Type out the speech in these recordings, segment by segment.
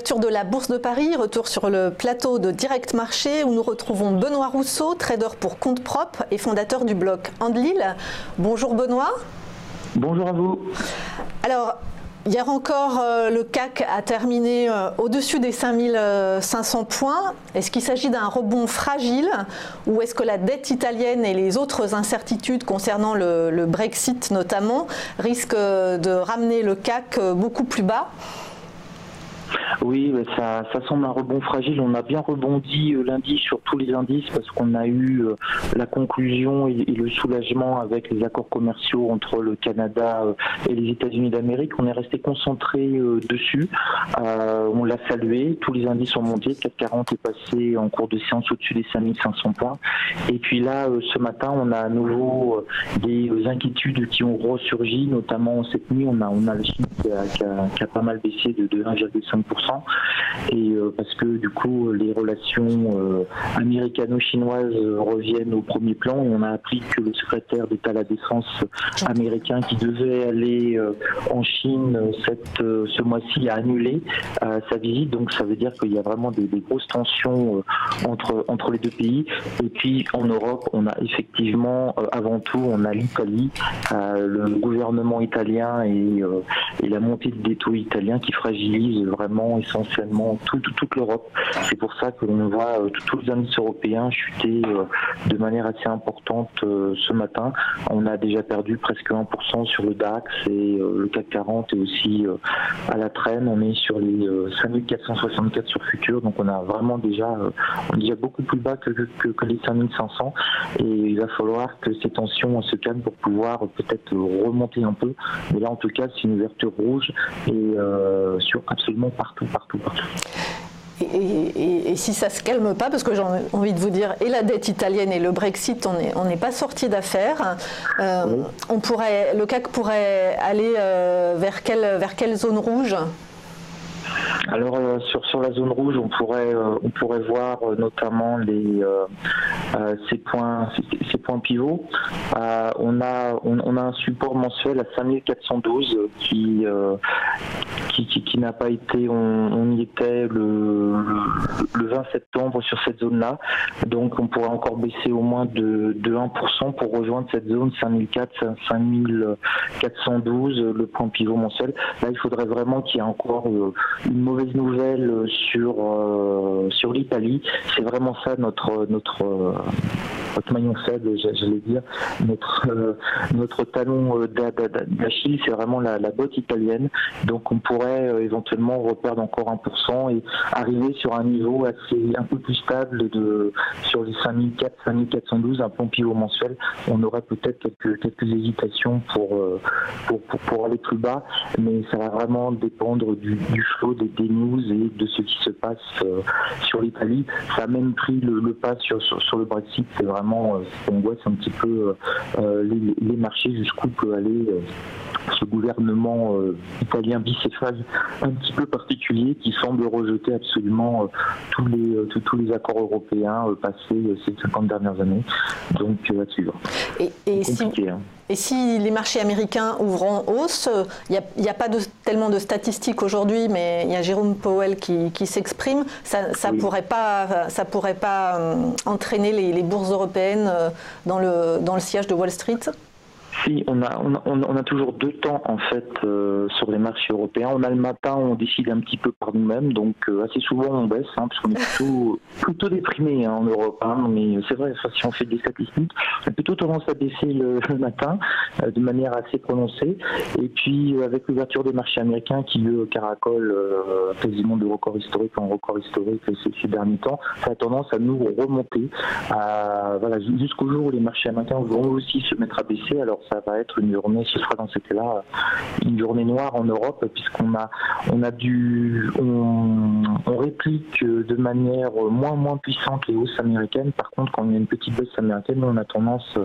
l'ouverture de la Bourse de Paris, retour sur le plateau de Direct Marché où nous retrouvons Benoît Rousseau, trader pour compte propre et fondateur du blog Andlil. Bonjour Benoît. Bonjour à vous. Alors, hier encore, le CAC a terminé au-dessus des 5500 points. Est-ce qu'il s'agit d'un rebond fragile ou est-ce que la dette italienne et les autres incertitudes concernant le Brexit notamment risquent de ramener le CAC beaucoup plus bas ? Oui, ça semble un rebond fragile. On a bien rebondi lundi sur tous les indices parce qu'on a eu la conclusion et le soulagement avec les accords commerciaux entre le Canada et les États-Unis d'Amérique. On est resté concentré dessus. On l'a salué. Tous les indices ont monté. CAC 40 est passé en cours de séance au-dessus des 5500 points. Et puis là, ce matin, on a à nouveau des inquiétudes qui ont ressurgi, notamment cette nuit. On a le chiffre qui a pas mal baissé de 1,5%. Et parce que du coup les relations américano-chinoises reviennent au premier plan et on a appris que le secrétaire d'État à la Défense américain qui devait aller en Chine ce mois-ci a annulé sa visite, donc ça veut dire qu'il y a vraiment des grosses tensions entre les deux pays. Et puis en Europe on a effectivement avant tout on a l'Italie, le gouvernement italien et la montée des taux italiens qui fragilise vraiment essentiellement toute l'Europe. C'est pour ça que l'on voit tous les indices européens chuter de manière assez importante ce matin. On a déjà perdu presque 1% sur le DAX et le CAC 40 est aussi à la traîne. On est sur les 5464 sur futur, donc on a vraiment déjà beaucoup plus bas que les 5500 et il va falloir que ces tensions se calment pour pouvoir peut-être remonter un peu. Mais là en tout cas c'est une ouverture rouge et sur absolument partout. Et si ça ne se calme pas, parce que j'ai envie de vous dire, et la dette italienne et le Brexit, on n'est pas sorti d'affaire, le CAC pourrait aller vers quelle zone rouge ? Alors sur la zone rouge, on pourrait voir notamment ces points pivots. On a un support mensuel à 5412 qui n'a pas été. On y était le 20 septembre sur cette zone-là. Donc on pourrait encore baisser au moins de 1% pour rejoindre cette zone 5412, le point pivot mensuel. Là, il faudrait vraiment qu'il y ait encore une mauvaise nouvelle sur l'Italie. C'est vraiment ça notre maillon faible, j'allais dire, notre talon d'Achille, c'est vraiment la botte italienne. Donc on pourrait éventuellement reperdre encore 1% et arriver sur un niveau un peu plus stable sur les 5412, un point pivot mensuel. On aurait peut-être quelques hésitations pour aller plus bas, mais ça va vraiment dépendre du flow des news et de ce qui se passe sur l'Italie. Ça a même pris le pas sur le Brexit. C'est vraiment ce qu'on voit, c'est un petit peu les marchés jusqu'où peut aller ce gouvernement italien bicéphale un petit peu particulier qui semble rejeter absolument tous les accords européens passés ces 50 dernières années. Donc à suivre. Et si les marchés américains ouvrent en hausse, il n'y a pas tellement de statistiques aujourd'hui, mais il y a Jérôme Powell qui s'exprime, ça pourrait pas entraîner les bourses européennes dans le sillage de Wall Street ? Si, on a toujours deux temps en fait sur les marchés européens. On a le matin où on décide un petit peu par nous-mêmes, donc assez souvent on baisse, parce qu'on est plutôt déprimé en Europe. Mais c'est vrai, si on fait des statistiques, on a plutôt tendance à baisser le matin de manière assez prononcée. Et puis avec l'ouverture des marchés américains qui caracolent quasiment de record historique en record historique ces derniers temps, ça a tendance à nous remonter jusqu'au jour où les marchés américains vont aussi se mettre à baisser. Alors ça va être une journée, ce sera dans ce cas-là une journée noire en Europe puisqu'on réplique de manière moins puissante les hausses américaines. Par contre, quand il y a une petite baisse américaine, on a tendance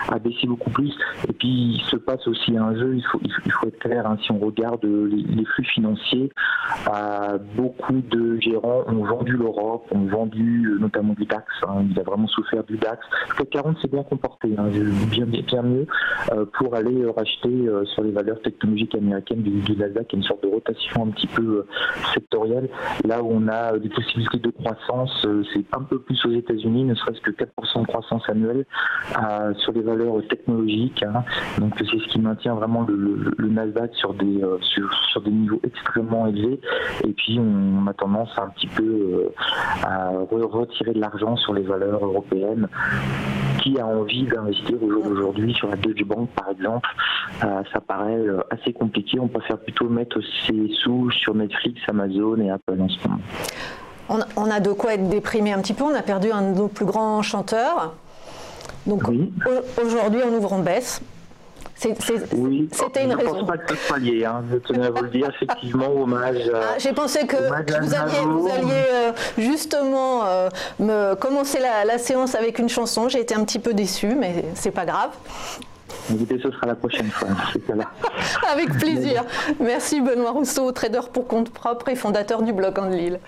à baisser beaucoup plus. Et puis il se passe aussi un jeu, il faut être clair, si on regarde les flux financiers, beaucoup de gérants ont vendu l'Europe, ont vendu notamment du DAX, il a vraiment souffert du DAX. Le CAC 40 s'est bien comporté, bien mieux. pour aller racheter sur les valeurs technologiques américaines du Nasdaq, qui est une sorte de rotation un petit peu sectorielle. Là où on a des possibilités de croissance, c'est un peu plus aux États-Unis, ne serait-ce que 4% de croissance annuelle sur les valeurs technologiques. Hein. Donc c'est ce qui maintient vraiment le Nasdaq sur des niveaux extrêmement élevés. Et puis on a tendance un petit peu à retirer de l'argent sur les valeurs européennes. Qui a envie d'investir au jour d'aujourd'hui sur la Deutsche Bank par exemple, ça paraît assez compliqué. On préfère plutôt mettre ses sous sur Netflix, Amazon et Apple en ce moment. On a de quoi être déprimé un petit peu, on a perdu un de nos plus grands chanteurs. Donc oui. Aujourd'hui on ouvre en baisse. Oui, c'était une raison. Je ne pense pas que ce soit lié, hein. Je tenais à vous le dire, effectivement, hommage. J'ai pensé que vous alliez justement commencer la séance avec une chanson. J'ai été un petit peu déçue, mais c'est pas grave. Écoutez, ce sera la prochaine fois. Avec plaisir. Merci Benoît Rousseau, trader pour compte propre et fondateur du blog Enlil.